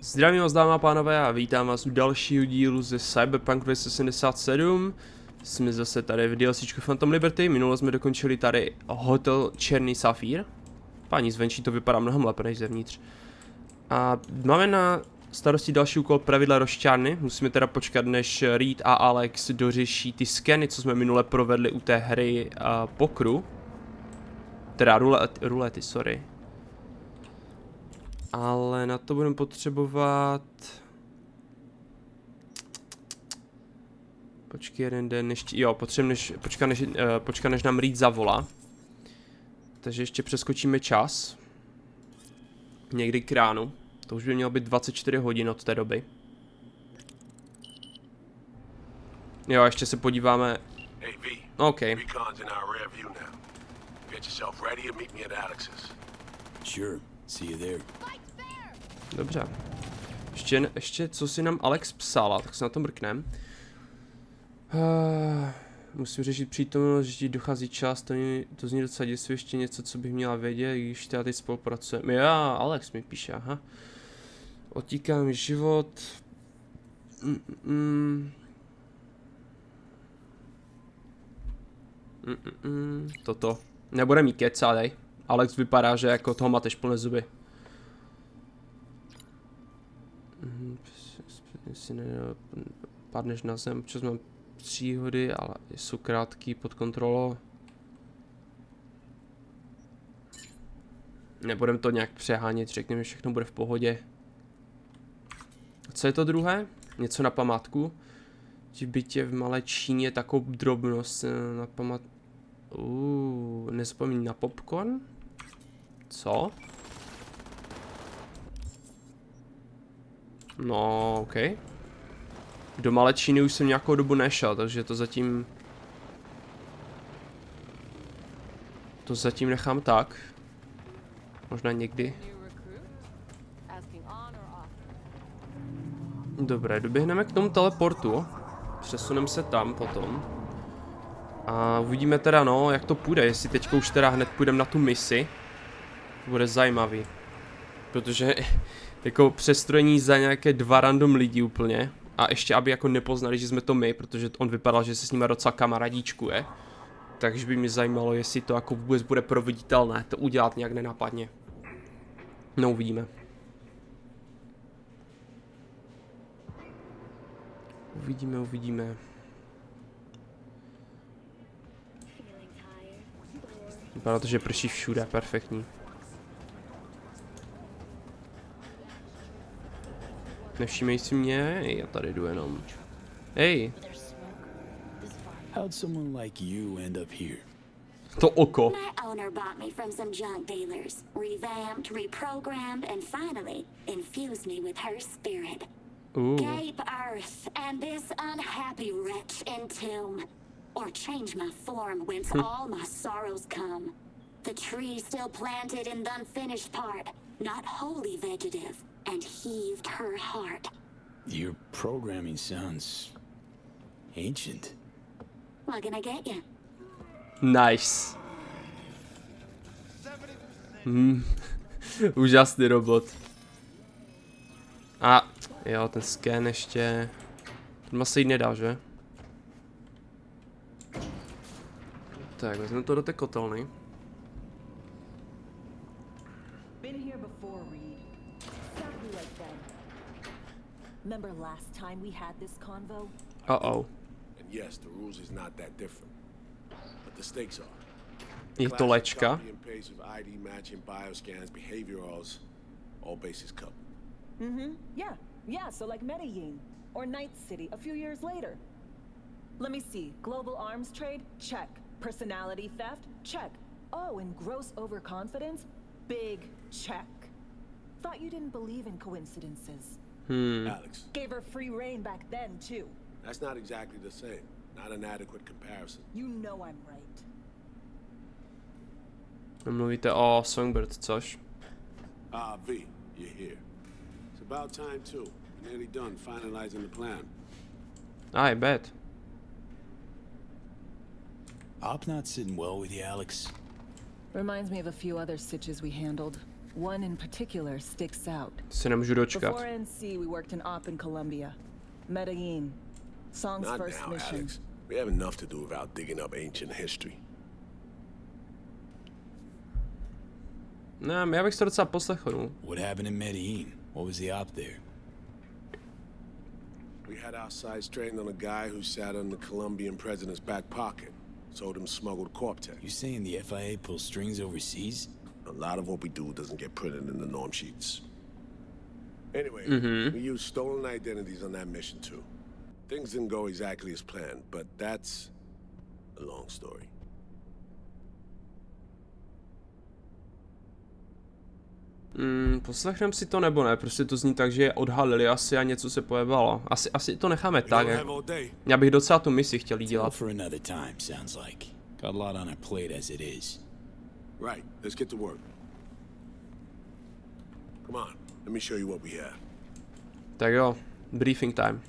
Zdravím vás, dámy a pánové, a vítám vás u dalšího dílu ze Cyberpunk 2077. Jsme zase tady v DLCčku Phantom Liberty, minule jsme dokončili tady hotel Černý safír. Páni, zvenčí to vypadá mnohem lépe než zevnitř. A máme na starosti další úkol pravidla rozšťárny. Musíme teda počkat, než Reed a Alex dořeší ty skeny, co jsme minule provedli u té hry Pokru. Teda rulety, sorry. Ale na to budeme potřebovat... Počkej jeden den, ještě... Jo, potřebujeme počkat, než nám Reed zavolá. Takže ještě přeskočíme čas. Někdy k ránu. To už by mělo být 24 hodin od té doby. Jo, ještě se podíváme... OK. Dobře. Ještě co si nám Alex psala, tak se na to mrknem. Musím řešit přítomnost, že ti dochází čas, to zní docela děsivě, ještě něco, co bych měla vědět, když teda teď spolupracujeme. Já, Alex mi píše, aha. Otíká mi život. Toto. Nebude mi kecát, Alex vypadá, že jako toho máte plné zuby. Si padneš na zem, občas mám příhody, ale jsou krátký pod kontrolou. Nebudem to nějak přehánět, řekněme, že všechno bude v pohodě. Co je to druhé? Něco na památku? V bytě v malé Číně takovou drobnost na památku. Nezapomeň na popcorn? Co? No, OK. Do malé Číny už jsem nějakou dobu nešel, takže to zatím... To zatím nechám tak. Možná někdy. Dobré, doběhneme k tomu teleportu. Přesuneme se tam potom. A uvidíme teda, no, jak to půjde, jestli teďka už teda hned půjdeme na tu misi. To bude zajímavý. Protože jako přestrojení za nějaké 2 random lidi úplně. A ještě aby jako nepoznali, že jsme to my, protože on vypadal, že se s nimi docela kamarádíčkuje. Takže by mě zajímalo, jestli to jako vůbec bude proveditelné, to udělat nějak nenápadně. No, uvidíme. Uvidíme. Vypadá to, že prší všude, perfektní. Nevšímej si mě, já tady jdu jenom. Hej. To oko. My owner bought me from some junk dealers, revamped, reprogrammed, and finally infused me with her spirit. Gape earth and this unhappy wretch entomb, or change my form whence all my sorrows come. The tree still planted in the unfinished part, not wholly vegetative, and heaved her heart. Your programming sounds ancient. What can I get you? Nice. Úžasný robot. A jo, ten scan ještě. Ten se jít nedá, že? Tak, vezmeme to do té kotelny. Remember last time we had this convo? Uh-oh. And yes, the rules is not that different. But the stakes are. Je to lečka. Pace of ID matching, bioscans, behaviorals, all bases covered. Yeah, so like Medellin or Night City a few years later. Let me see. Global arms trade? Check. Personality theft? Check. Oh, and gross overconfidence? Big check. Thought you didn't believe in coincidences. Alex. Gave her free reign back then, too. That's not exactly the same. Not an adequate comparison. You know I'm right. Mluvíte o Songbird, což? V, you're here. It's about time too. We're nearly done finalizing the plan. I bet. Op not sitting well with you, Alex. Reminds me of a few other stitches we handled. One in particular sticks out. Se nemůžu dočkat. Before NC, we worked an op in Colombia. Medellin. Song's Not first now, mission. Alex. We have enough to do without digging up ancient history. Ne, já bych to docela poslechl. What happened in Medellin? What was the op there? We had our sights trained on a guy who sat in the Colombian president's back pocket. Sold him smuggled corp tech. You saying the FIA pulls strings overseas? A lot of what we do doesn't get printed in the norm sheets. Anyway, we used stolen identities on that mission too. Things didn't go exactly as planned, but that's a long story. Poslechneme si to nebo ne, prostě to zní tak, že je odhalili asi a něco se pojebalo. Asi to necháme tak, já bych docela tu misi chtěl dělat. For another time, sounds like. Got a lot on our plate as it is. Right, let's get to work. Come on, let me show you what we have. Tak jo, briefing time.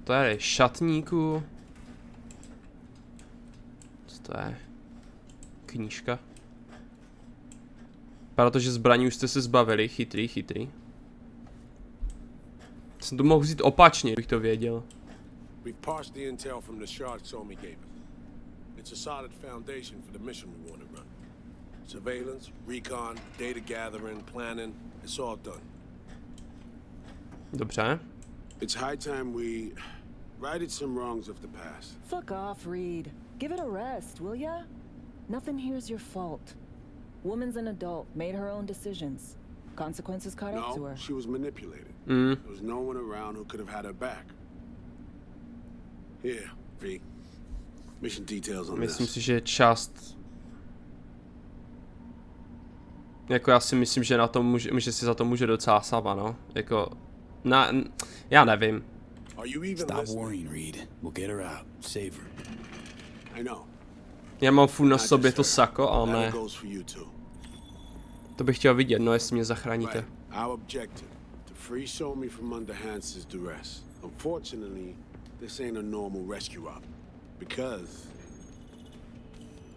To je šatníku. Co to je? Knížka. Protože zbraní už jste se zbavili, chytrý. Jsem to mohl vzít opačně, bych to věděl. We've parsed the intel from the shard Somi gave us. It's a solid foundation for the mission we want to run. Surveillance, recon, data gathering, planning, it's all done. Dobře. It's high time we righted some wrongs of the past. Fuck off, Reed. Give it a rest, will ya? Nothing here's your fault. Woman's an adult, made her own decisions. Consequences caught up to No, her. she was manipulated. There was no one around who could have had her back. Here, V. Mission details on Myslím this. si, že část... Jako já si myslím, že na to že si za to může docela sama, no. Jako... já nevím. Are you even Stop listening? worrying, Reed. We'll get her out. Save her. I know. Já mám furt na Not sobě just to her. sako, ale That ne. goes for you too. To bych chtěl vidět, no, jestli mě zachráníte. Right. Our objective, to free Somi from under Hansen's duress. Unfortunately, this ain't a normal rescue op. Because...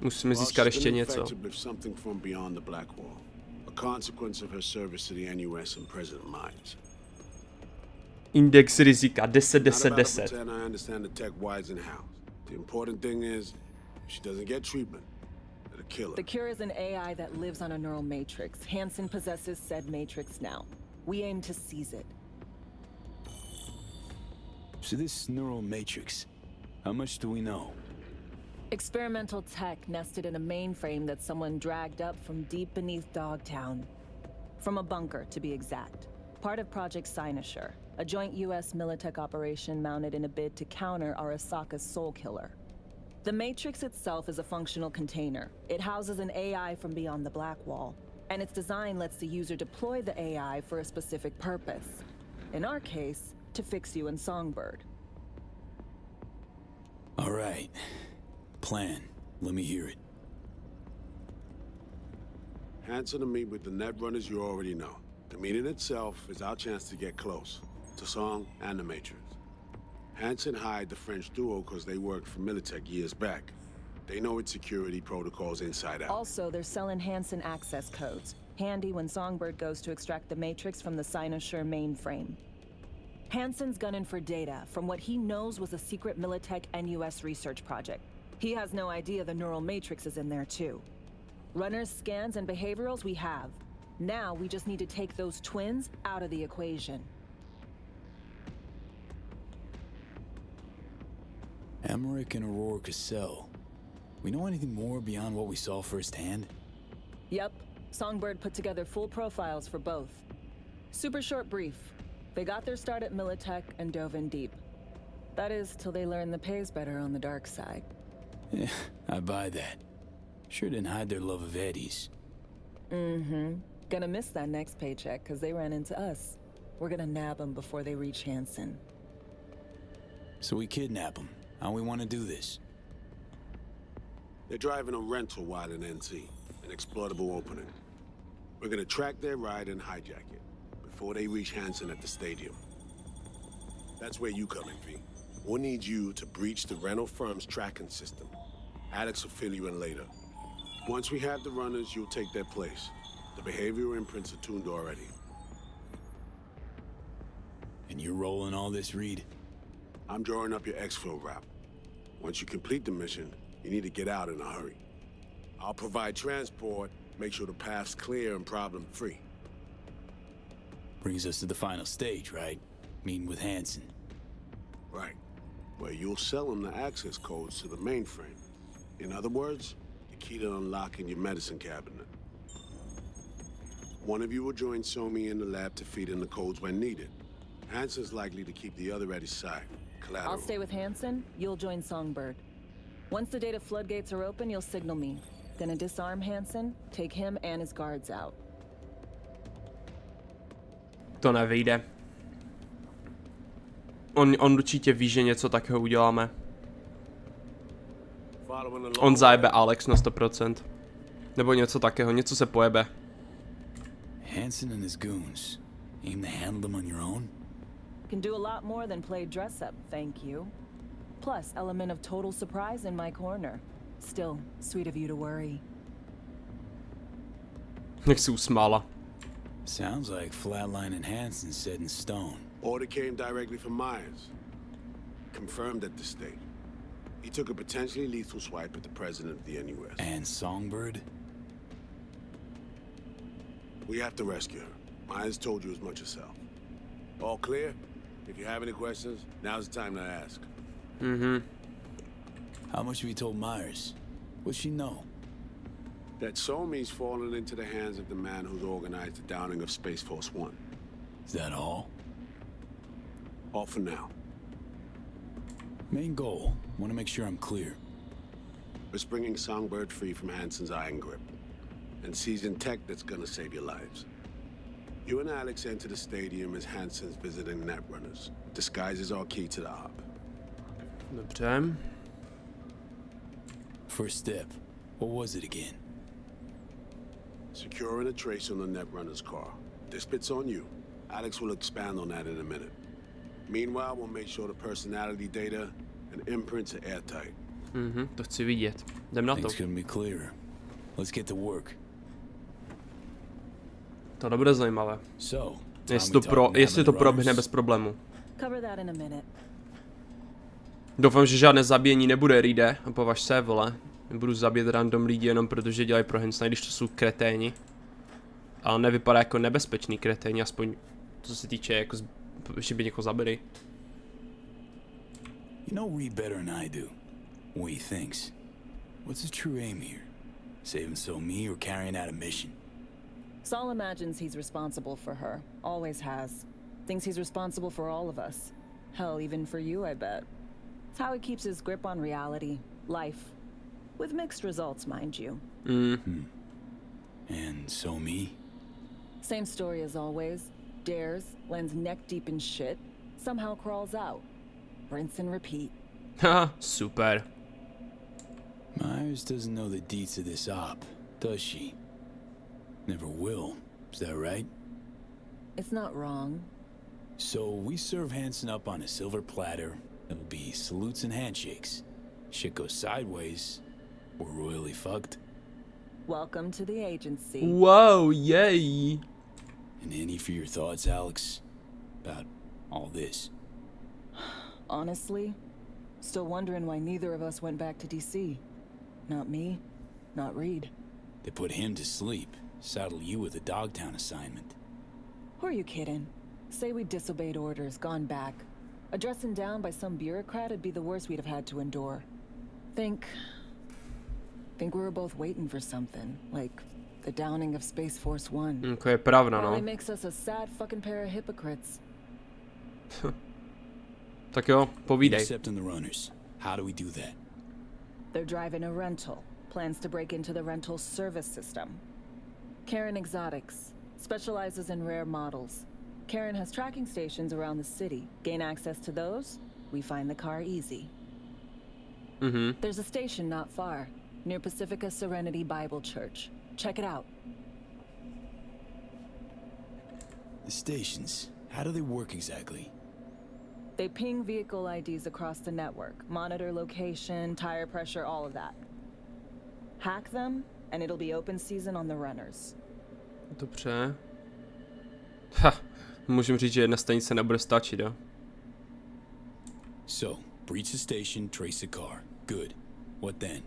Musíme well, získat she's ještě been něco. infected with something from beyond the Black Wall. A consequence of her service to the NUS and President Mines. Index rizika 10, 10, Not about to 10. pretend I understand the tech whys and hows. The important thing is, if she doesn't get treatment, it'll kill her. The cure is an AI that lives on a neural matrix. Hansen possesses said matrix now. We aim to seize it. So this neural matrix, how much do we know? Experimental tech nested in a mainframe that someone dragged up from deep beneath Dogtown. From a bunker, to be exact. Part of Project Cynosure, a joint US Militech operation mounted in a bid to counter Arasaka's soul killer. The Matrix itself is a functional container. It houses an AI from beyond the Black Wall, and its design lets the user deploy the AI for a specific purpose. In our case, to fix you and Songbird. All right. Plan. Let me hear it. Hansen to meet with the net runners you already know. The meeting itself is our chance to get close to Song and the Matrix. Hansen hired the French duo because they worked for Militech years back. They know its security protocols inside out. Also, they're selling Hansen access codes. Handy when Songbird goes to extract the Matrix from the Cynosure mainframe. Hansen's gunning for data from what he knows was a secret Militech NUS research project. He has no idea the neural matrix is in there too. Runners, scans, and behaviorals we have. Now we just need to take those twins out of the equation. Emmerich and Aurora Cassell. We know anything more beyond what we saw firsthand? Yep. Songbird put together full profiles for both. Super short brief. They got their start at Militech and dove in deep. That is, till they learned the pay's better on the dark side. Yeah, I buy that. Sure didn't hide their love of Eddies. Mm-hmm. Gonna miss that next paycheck, because they ran into us. We're gonna nab them before they reach Hansen. So we kidnap them. How we want to do this? They're driving a rental while in NC, an exploitable opening. We're gonna track their ride and hijack it before they reach Hansen at the stadium. That's where you come in, V. We'll need you to breach the rental firm's tracking system. Alex will fill you in later. Once we have the runners, you'll take their place. The behavioral imprints are tuned already. And you're rolling all this, Reed? I'm drawing up your exfil route. Once you complete the mission, you need to get out in a hurry. I'll provide transport, make sure the path's clear and problem-free. Brings us to the final stage, right? Meeting with Hansen. Right. Where you'll sell him the access codes to the mainframe. In other words, the key to unlocking your medicine cabinet. One of you will join Somi in the lab to feed in the codes when needed. Hansen's likely to keep the other at his side. Collateral. I'll stay with Hansen, you'll join Songbird. Once the data floodgates are open, you'll signal me. Gonna disarm Hansen, take him and his guards out. To nevyjde. On určitě ví, že něco takového uděláme. On zajebe Alex na 100%. Nebo něco takého, něco se pojebe. Hansen and his goons. Aim to handle them on your own? Can do a lot more than play dress up, thank you. Plus, element of total surprise in my corner. Still, sweet of you to worry. Jak se usmála. Sounds like Flatline and Hansen set in stone. Order came directly from Myers. Confirmed at the state. He took a potentially lethal swipe at the president of the NUS. And Songbird? We have to rescue her. Myers told you as much herself. All clear? If you have any questions, now's the time to ask. How much have you told Myers? What's she know? That Somi's fallen into the hands of the man who's organized the downing of Space Force 1. Is that all? All for now. Main goal. Want to make sure I'm clear. It's bringing Songbird free from Hansen's iron grip. And seizing tech that's gonna save your lives. You and Alex enter the stadium as Hansen's visiting netrunners. Disguise is our key to the hub. Dobře. First step. What was it again? Securing a trace on the netrunner's car. This bit's on you. Alex will expand on that in a minute. Meanwhile, we'll make sure the personality data and imprints are airtight. To chci vidět. Jdem na to. Things couldn't be clearer. Let's get to work. To bude zajímavé. So, Jestli to proběhne bez problému. Cover that in a minute. Doufám, že žádné zabíjení nebude, Reede. A považ se, vole. Nebudu zabít random lidi jenom protože dělají pro Hansena, když to jsou kreténi. Ale nevypadá jako nebezpečný kreténi, aspoň co se týče, jako že by někoho zabili. You know Reed better than I do. What he thinks. What's his true aim here? Saving Somi or carrying out a mission? Saul imagines he's responsible for her. Always has. Thinks he's responsible for all of us. Hell, even for you, I bet. It's how he keeps his grip on reality. Life. With mixed results, mind you. And Somi? Same story as always. Dares, lands neck deep in shit, somehow crawls out. Rinse and repeat. Haha, super. Myers doesn't know the deets of this op, does she? Never will. Is that right? It's not wrong. So we serve Hansen up on a silver platter. It'll be salutes and handshakes. Shit goes sideways, we're royally fucked. Welcome to the agency. Whoa, yay. And any for your thoughts, Alex? About all this? Honestly, still wondering why neither of us went back to DC. Not me, not Reed. They put him to sleep. Saddle you with a Dogtown assignment. Who are you kidding? Say we disobeyed orders, gone back. A dressing down by some bureaucrat would be the worst we'd have had to endure. Think we were both waiting for something, like the downing of Space Force 1. Jako je pravda, Probably no. makes us a sad fucking pair of hypocrites. Tak jo, povídej. Intercepting the runners. How do we do that? They're driving a rental. Plans to break into the rental service system. Karen Exotics specializes in rare models. Karen has tracking stations around the city. Gain access to those, we find the car easy. There's a station not far, near Pacifica Serenity Bible Church. Check it out. The stations. How do they work exactly? They ping vehicle IDs across the network, monitor location, tire pressure, all of that. Hack them, and it'll be open season on the runners. Dobře. Ha, můžeme říct, že jedna stanice nebude stačit, jo? So, breach the station, trace the car. Good. What then?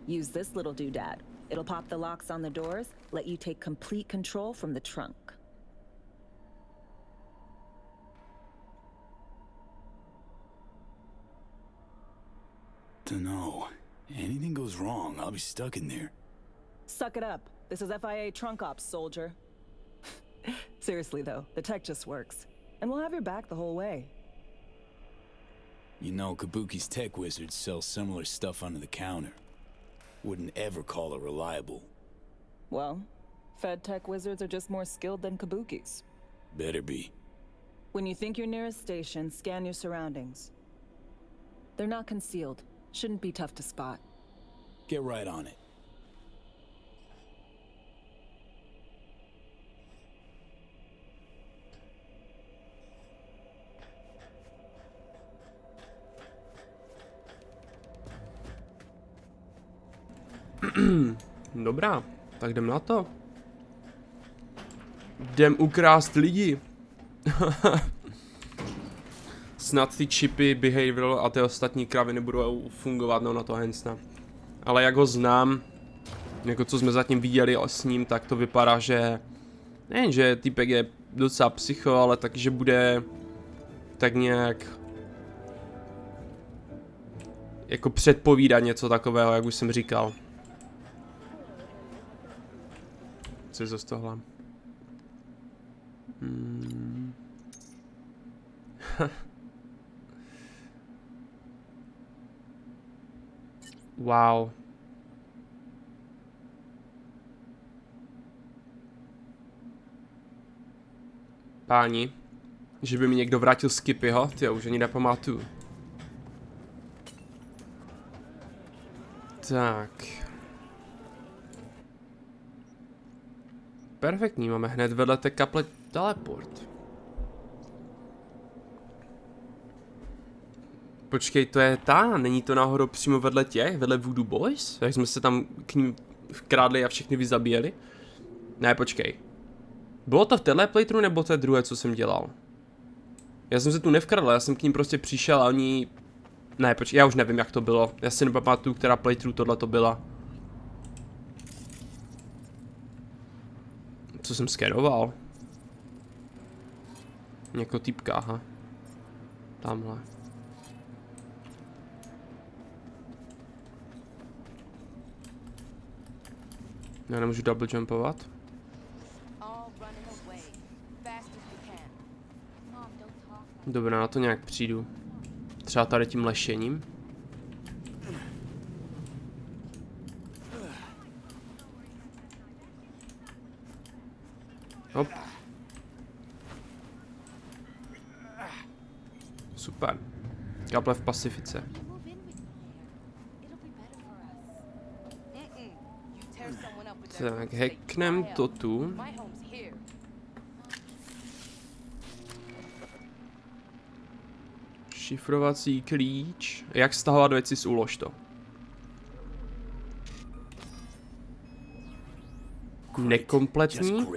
Use this little doodad. It'll pop the locks on the doors, let you take complete control from the trunk. Dunno. Anything goes wrong, I'll be stuck in there. Suck it up. This is FIA trunk ops, soldier. Seriously though, the tech just works. And we'll have your back the whole way. You know, Kabuki's tech wizards sell similar stuff under the counter. Wouldn't ever call it reliable. Well, Fed tech wizards are just more skilled than Kabuki's. Better be. When you think you're near a station, scan your surroundings. They're not concealed. Shouldn't be tough to spot. Get right on it. Dobrá, tak jdem na to. Jdem ukrást lidi. Snad ty čipy, behavioral a ty ostatní kraviny budou fungovat na to Hansena. Ale jak ho znám, jako co jsme zatím viděli s ním, tak to vypadá, že nejen, že týpek je docela psycho, ale taky, že bude tak nějak jako předpovídat něco takového, jak už jsem říkal. Co je zase tohle? Wow. Páni, že by mi někdo vrátil Skippyho, tyjo, už ani nepamatuju. Tak. Perfektní, máme hned vedle té kaple teleport. Počkej, to je ta, není to náhodou přímo vedle těch, vedle Voodoo Boys? Jak jsme se tam k ním vkrádli a všechny vyzabíjeli? Ne, počkej. Bylo to v téhle playthrough nebo té druhé, co jsem dělal? Já jsem se tu nevkradl, já jsem k ním prostě přišel a oni... Ne, počkej, já už nevím, jak to bylo. Já si nepamatuju, která playthrough tohle to byla. Co jsem skeroval? Někoho týpka, aha. Tamhle. Já nemůžu double jumpovat. Dobrá, na to nějak přijdu. Třeba tady tím lešením. Hop. Super. Kaple v Pacifice. Tak, hacknem to tu. Šifrovací klíč. Jak stahovat věci z úlož to? Nekompletní?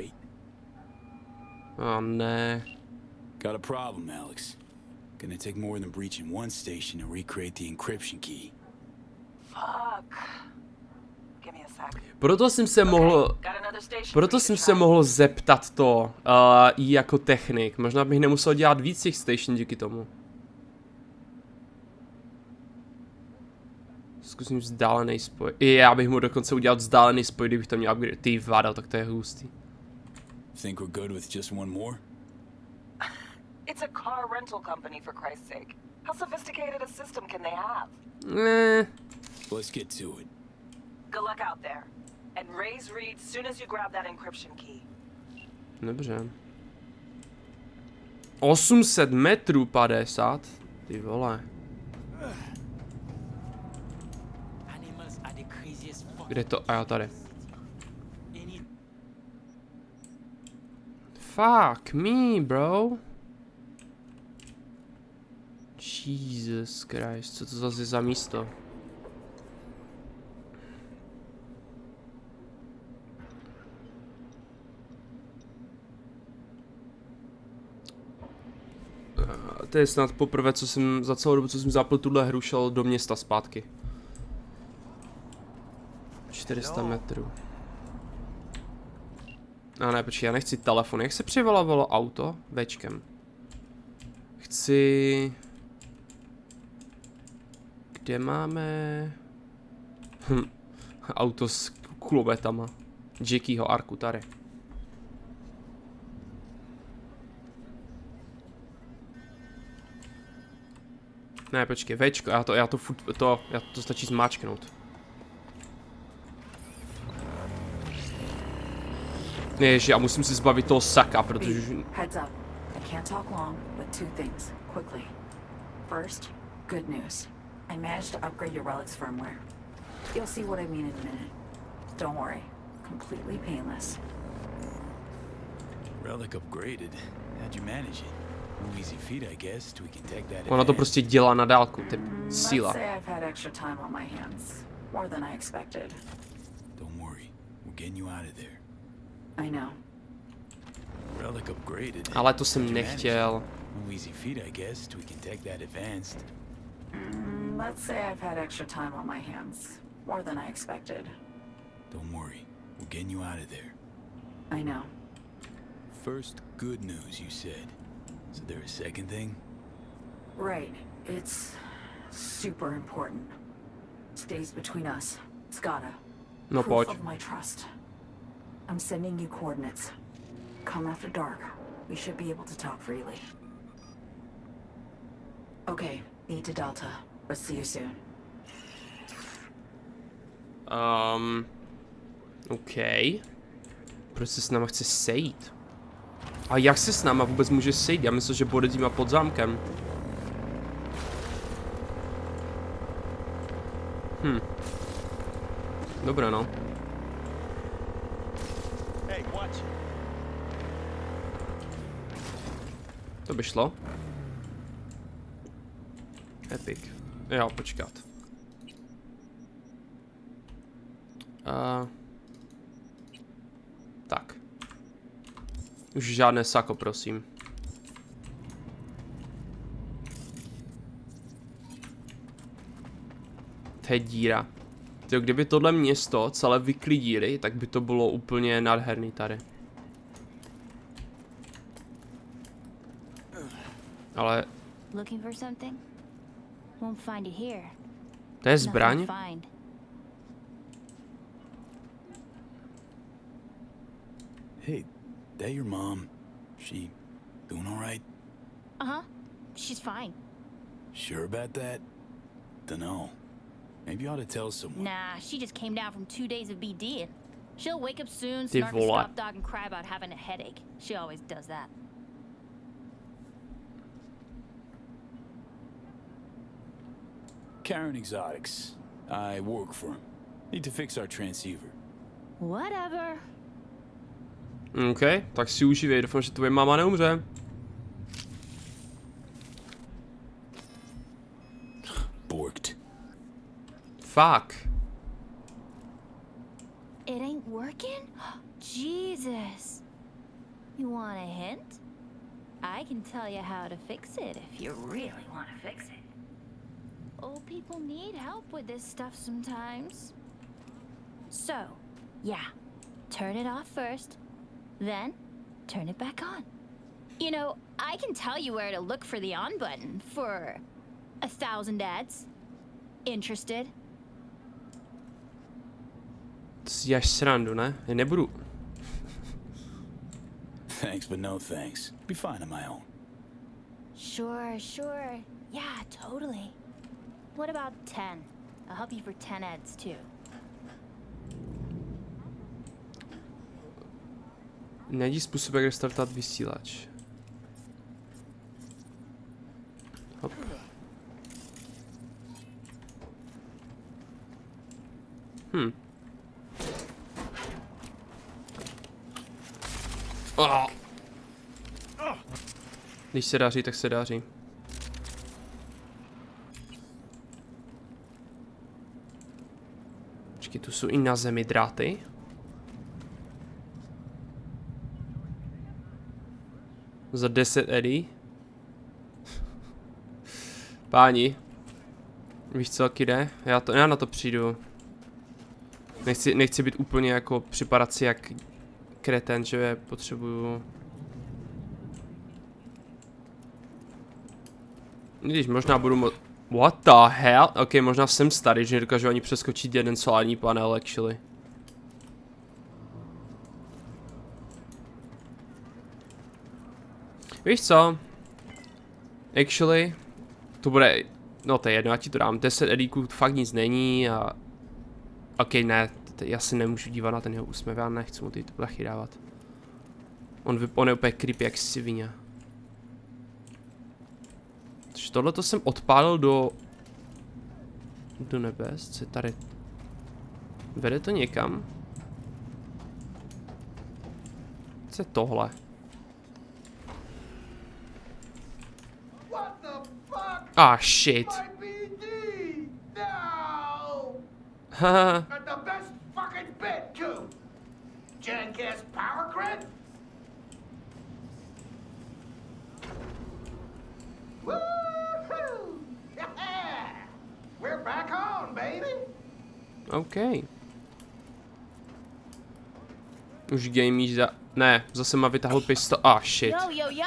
A ne. Got a problem, Alex. Gonna take more than breaching one station to recreate the encryption key. Fuck. Give me a sec. Proto jsem se mohl zeptat to jí jako technik. Možná bych nemusel dělat víc těch station díky tomu. Zkusím vzdálený spoj. Já bych mu dokonce udělal vzdálený spoj, kdybych to měl upgrade. Ty vádal, tak to je hustý. Think we're good with just one more? It's a car rental company, for Christ's sake. How sophisticated a system can they have? Let's get to it. Good luck out there. And raise Reed soon as you grab that encryption key. Dobře. 800 metrů 50. Ty vole. Kde to? A jo, tady. Fuck me, bro. Jesus Christ, co to zase za místo? To je snad poprvé, co jsem za celou dobu, co jsem zapl tuhle hru, šel do města zpátky. 400 metrů. A ne, počkej, já nechci telefon. Jak se přivolávalo auto? Včkem. Chci... Kde máme... Auto s kulometama. Jackieho arku tady. Ne, počkej, Včko, já to stačí zmáčknout. Ježi, já musím si zbavit toho saka, protože... Heads up. I can't talk long, but two things, quickly. First, good news. I managed to upgrade your relic's firmware. You'll see what I mean in a minute. Don't worry. Completely painless. Relic upgraded. How'd you manage it? No easy feat, I guess. We can take that. Ona to prostě dělá na dálku, ty síla. Let's say I've had extra time on my hands. More than I expected. Don't worry. We're getting you out of there. I know. Relic upgraded. Ale to jsem nechtěl. No easy feat, I guess. We can take that advanced. Let's say I've had extra time on my hands. More than I expected. Don't worry. We're getting you out of there. I know. First, good news, you said. So there a second thing? Right. It's super important. Stays between us. It's gotta. No Proof pojď. of my trust. I'm sending you coordinates. Come after dark. We should be able to talk freely. Okay, need to Delta. But see you soon. OK. Proč se s náma chce sejít? A jak se s náma vůbec může sejít? Já myslel, že bude dýma pod zámkem. Dobré, no. To by šlo. Epic. Jo, počkat. Tak. Už žádné sako, prosím. To je díra. Tyjo, kdyby tohle město celé vyklidili, tak by to bylo úplně nádherný tady. Ale... Looking for something? Won't find it here. To je zbraň? Nothing to find. Hey, that your mom? She doing all right? Uh-huh. She's fine. Sure about that? Dunno. Maybe you ought to tell someone. Nah, she just came down from 2 days of BD. She'll wake up soon, Ty snark a vole. stop dog, and cry about having a headache. She always does that. Karen Exotics. I work for him. Need to fix our transceiver. Whatever. OK, tak si užívej, doufám, že tvoje máma neumře. Borked. Fuck. It ain't working? Jesus. You want a hint? I can tell you how to fix it if you really want to fix it. Old people need help with this stuff sometimes. So, yeah, turn it off first, then turn it back on. You know, I can tell you where to look for the on button for 1,000 ads. Interested? To si děláš srandu, ne? Já nebudu. Thanks, but no thanks. Be fine on my own. Sure, sure. Yeah, totally. What about 10? I'll help you for 10 ads too. Najdi způsob, jak restartovat vysílač. Hop. Oh. Když se daří, tak se daří. Počkej, tu jsou i na zemi dráty. Za 10 eddy. Páni. Víš co, kide? Já na to přijdu. Nechci být úplně jako připadat si jak kreten, že potřebuju. Když možná budu what the hell? Ok, možná jsem starý, že dokážu ani přeskočit jeden solární panel, actually. Víš co? Actually, to bude, no to je jedno, já ti to dám, 10 edíků, fakt nic není a... Ok, ne, já si nemůžu dívat na ten jeho úsměv, já nechci mu ty prachy dávat. On je úplně creepy jak svině. Takže tohleto jsem odpálil do nebes, co je tady? Vede to někam? Co je tohle? Ah, shit. Haha. The best fucking bit, too. Jankass power grid? Woohoo! Yeah! We're back on, baby. OK. Už gamíš za... Ne, zase má vytáhl pistol. Ah, shit. Yo, yo, yo!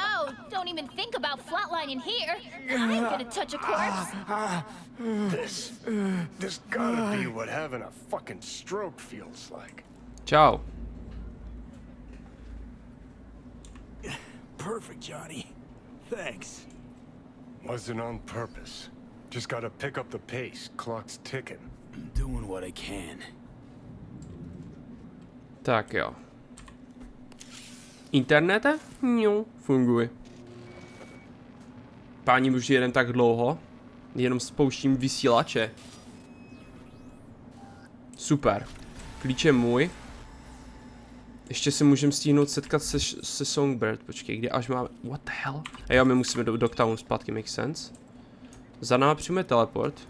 Don't even think about flatlining here. I'm gonna touch a corpse. This gotta be what having a fucking stroke feels like. Čau. Perfect, Johnny. Thanks. Wasn't on purpose. Just gotta pick up the pace. Clock's ticking. I'm doing what I can. Tak jo. Internete? Jo, funguje. Páni, už jedem tak dlouho. Jenom spouštím vysílače. Super. Klíč je můj. Ještě se můžeme stihnout setkat se Songbird. Počkej, kde až máme... What the hell? A jo, my musíme do Dogtownu zpátky, makes sense. Za náma přijme teleport.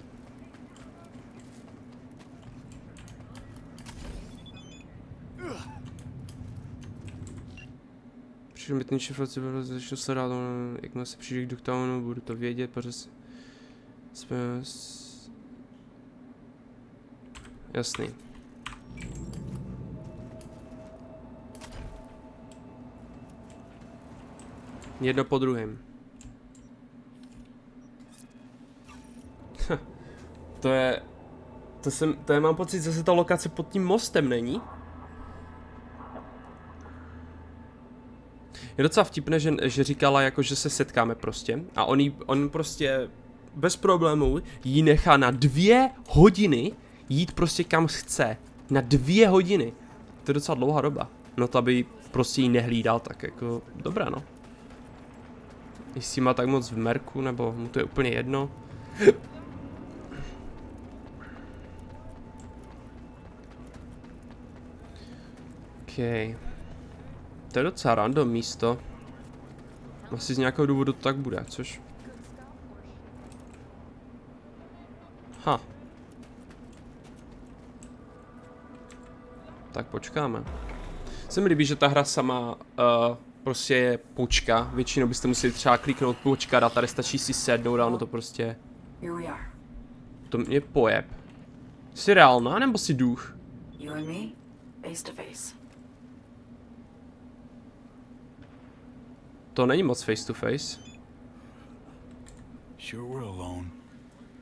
Přišel mi ten šifraci, začnu se dát, jakmile se přijde k Dogtownu, budu to vědět, protože jsme... Jasný. Jedno po druhém. To je... To je, mám pocit, zase ta lokace pod tím mostem není? Je docela vtipné, že říkala jako, že se setkáme prostě. A on prostě bez problémů jí nechá na 2 hodiny jít prostě kam chce. Na 2 hodiny. To je docela dlouhá doba. No to aby prostě jí nehlídal, tak jako dobré no. Jestli má tak moc v merku, nebo mu to je úplně jedno. OK. To je docela random místo. Asi z nějakého důvodu to tak bude, což... Ha. Tak počkáme. Se mi líbí, že ta hra sama prostě je počka. Většinou byste museli třeba kliknout počkat a tady stačí si sednout a ono to prostě... To mě pojeb. Jsi reálná nebo jsi duch? You and me, face to face. To není moc face to face. Sure we're alone.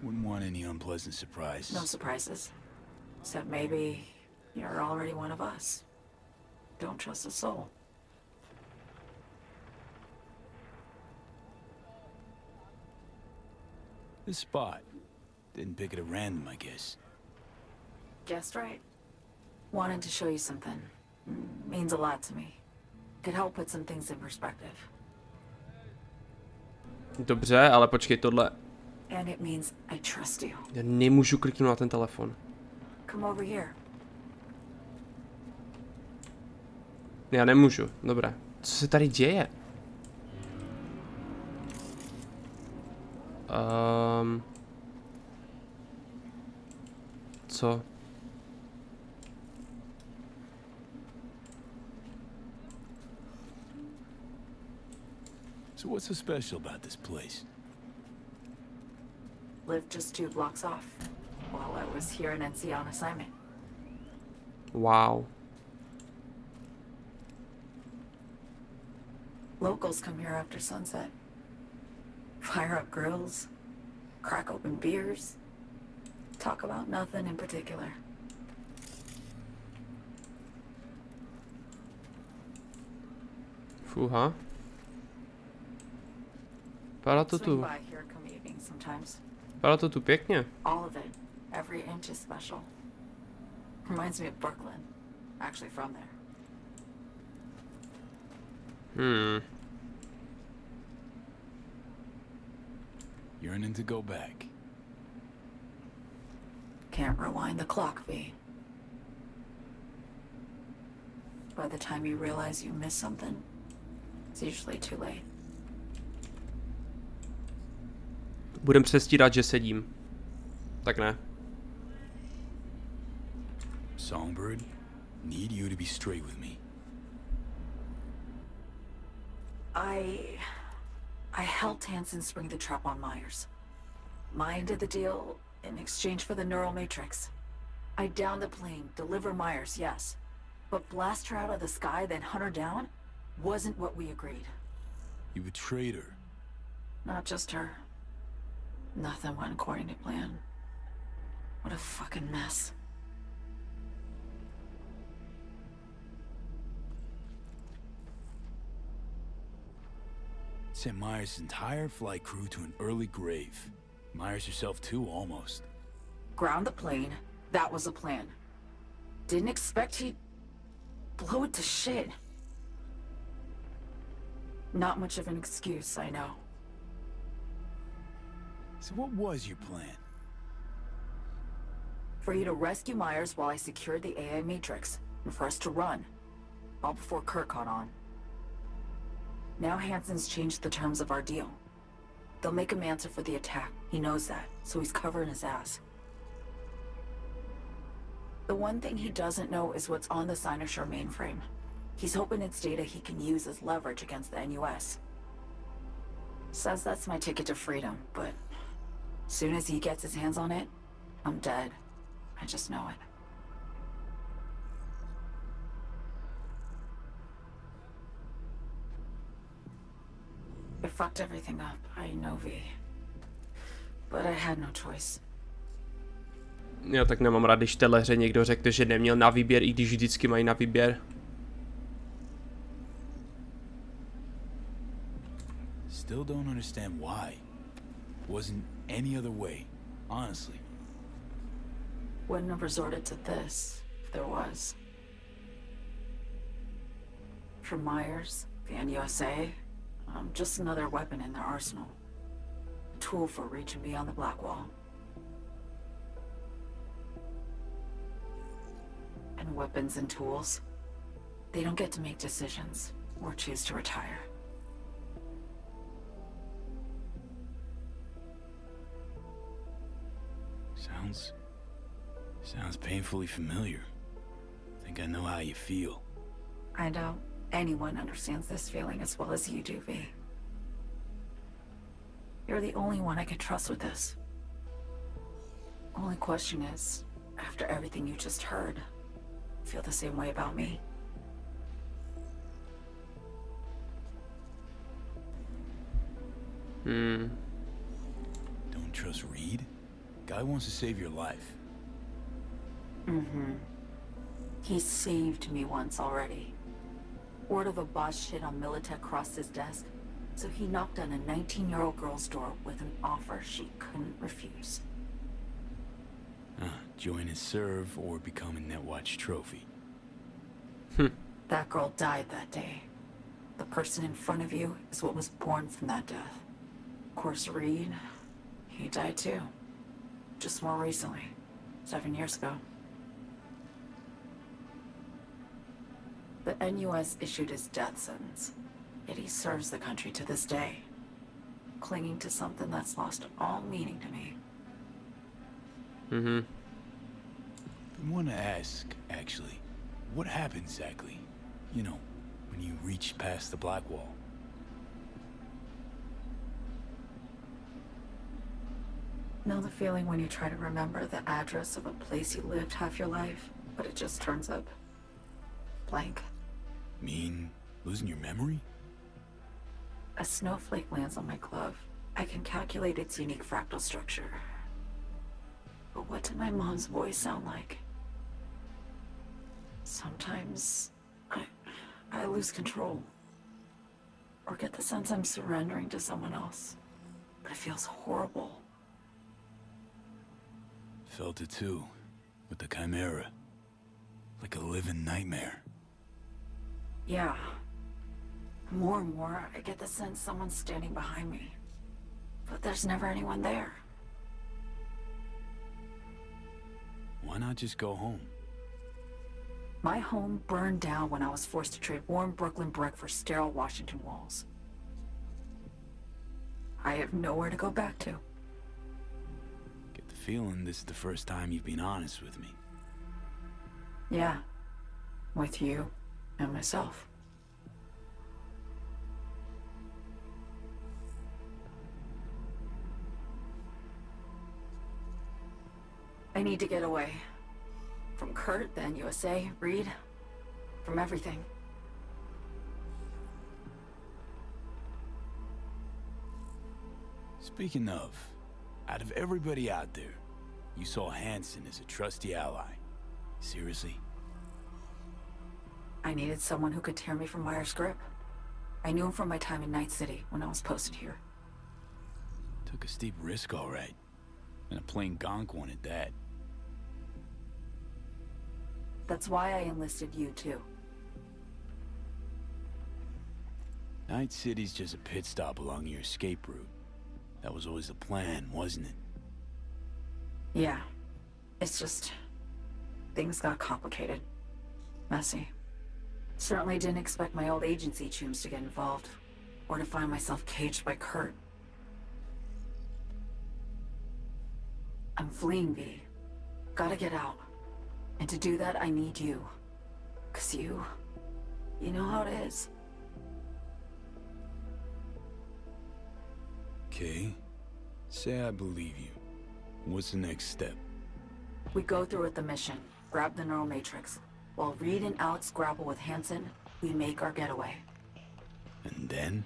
Wouldn't want any unpleasant surprise. No surprises. Except maybe you're already one of us. Don't trust a soul. This spot. Didn't pick it at random, I guess. Guessed right. Wanted to show you something. Means a lot to me. Could help put some things in perspective. Dobře, ale počkej, tohle... And it means I trust you. Já nemůžu kliknout na ten telefon. Come over here. Já nemůžu, dobré. Co se tady děje? Co? So what's so special about this place? lived just 2 blocks off while I was here in NC on assignment. Wow. Locals come here after sunset. Fire up grills, crack open beers, talk about nothing in particular. Fuha. Vypadá to Swing tu. by here come evening sometimes. Vypadá to tu pěkně. All of it, every inch is special. Reminds me of Brooklyn. Actually from there. Yearning to go back. Can't rewind the clock, V. By the time you realize you missed something, it's usually too late. Budem přestírat, že sedím. Tak ne. Songbird, need you to be straight with me. I helped Hansen spring the trap on Myers. Mine did the deal in exchange for the neural matrix. I downed the plane, deliver Myers, yes. But blast her out of the sky, then hunt her down, wasn't what we agreed. You betrayed her. Not just her. Nothing went according to plan. What a fucking mess. Sent Myers' entire flight crew to an early grave. Myers herself too, almost. Ground the plane, that was the plan. Didn't expect he'd blow it to shit. Not much of an excuse, I know. So what was your plan? For you to rescue Myers while I secured the AI Matrix, and for us to run. All before Kirk caught on. Now Hansen's changed the terms of our deal. They'll make him answer for the attack. He knows that, so he's covering his ass. The one thing he doesn't know is what's on the Cynosure mainframe. He's hoping it's data he can use as leverage against the NUS. Says that's my ticket to freedom, but soon as he gets his hands on it, I'm dead. I just know it. I fucked everything up, I know, V. But I had no choice. Já tak nemám rád, když v téhle hře někdo řekne, že neměl na výběr, i když vždycky mají na výběr. Still don't understand why. Wasn't any other way, honestly. Wouldn't have resorted to this if there was. For Myers, the NUSA, just another weapon in their arsenal. A tool for reaching beyond the Black Wall. And weapons and tools, they don't get to make decisions or choose to retire. Sounds painfully familiar. Think I know how you feel. I doubt anyone understands this feeling as well as you do, V. You're the only one I can trust with this. Only question is, after everything you just heard, feel the same way about me? Don't trust Reed? Guy wants to save your life. He saved me once already. Word of a boss shit on Militech crossed his desk, so he knocked on a 19-year-old girl's door with an offer she couldn't refuse. Join and serve or become a Netwatch trophy. That girl died that day. The person in front of you is what was born from that death. Of course, Reed, he died too. Just more recently, 7 years ago. The NUS issued his death sentence, yet he serves the country to this day, clinging to something that's lost all meaning to me. I want to ask, actually, what happened exactly? You know, when you reached past the Black Wall. Know the feeling when you try to remember the address of a place you lived half your life, but it just turns up blank? Mean losing your memory? A snowflake lands on my glove. I can calculate its unique fractal structure. But what did my mom's voice sound like? Sometimes I lose control. Or get the sense I'm surrendering to someone else. But it feels horrible. Felt it too, with the Chimera. Like a living nightmare. Yeah. More and more, I get the sense someone's standing behind me. But there's never anyone there. Why not just go home? My home burned down when I was forced to trade warm Brooklyn brick for sterile Washington walls. I have nowhere to go back to. Get the feeling this is the first time you've been honest with me. Yeah. With you and myself. I need to get away. From Kurt, then USA, Reed. From everything. Speaking of, out of everybody out there, you saw Hansen as a trusty ally. Seriously? I needed someone who could tear me from Myers' grip. I knew him from my time in Night City when I was posted here. Took a steep risk, all right. And a plain gonk one at that. That's why I enlisted you, too. Night City's just a pit stop along your escape route. That was always the plan, wasn't it? Yeah. It's just... things got complicated. Messy. Certainly didn't expect my old agency chooms to get involved. Or to find myself caged by Kurt. I'm fleeing, V. Gotta get out. And to do that, I need you. 'Cause you know how it is. Okay. Say I believe you. What's the next step? We go through with the mission. Grab the neural matrix. While Reed and Alex grapple with Hansen, we make our getaway. And then?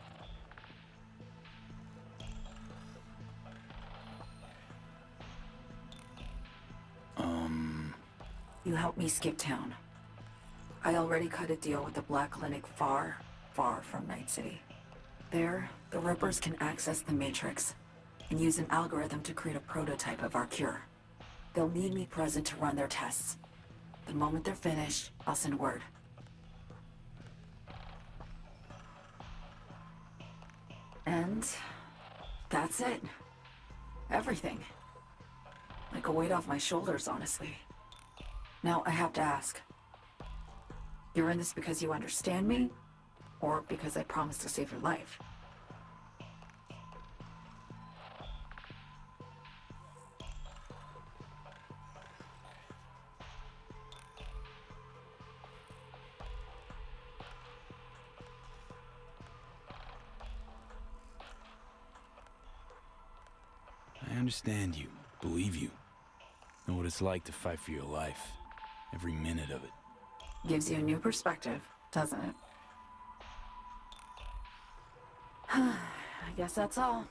You help me skip town. I already cut a deal with the Black Clinic far, far from Night City. There, the Rippers can access the Matrix and use an algorithm to create a prototype of our cure. They'll need me present to run their tests. The moment they're finished, I'll send word. And that's it. Everything. Like a weight off my shoulders, honestly. Now, I have to ask. You're in this because you understand me? Or because I promised to save your life? I understand you, believe you. Know what it's like to fight for your life. Every minute of it. Gives you a new perspective, doesn't it? I guess that's all.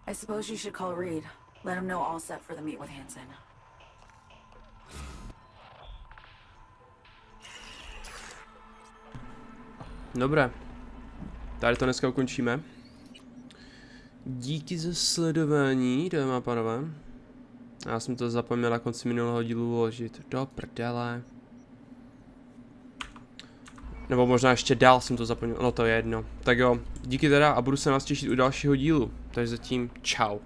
I suppose you should call Reed. Let him know all set for the meet with Hansen. Dobré. Tady to dneska ukončíme. Díky za sledování, dámy a pánové. Já jsem to zapomněl na konci minulého dílu uložit. Do prdele. Nebo možná ještě dál jsem to zapomněl, no to je jedno. Tak jo, díky teda a budu se na vás těšit u dalšího dílu. Takže zatím čau.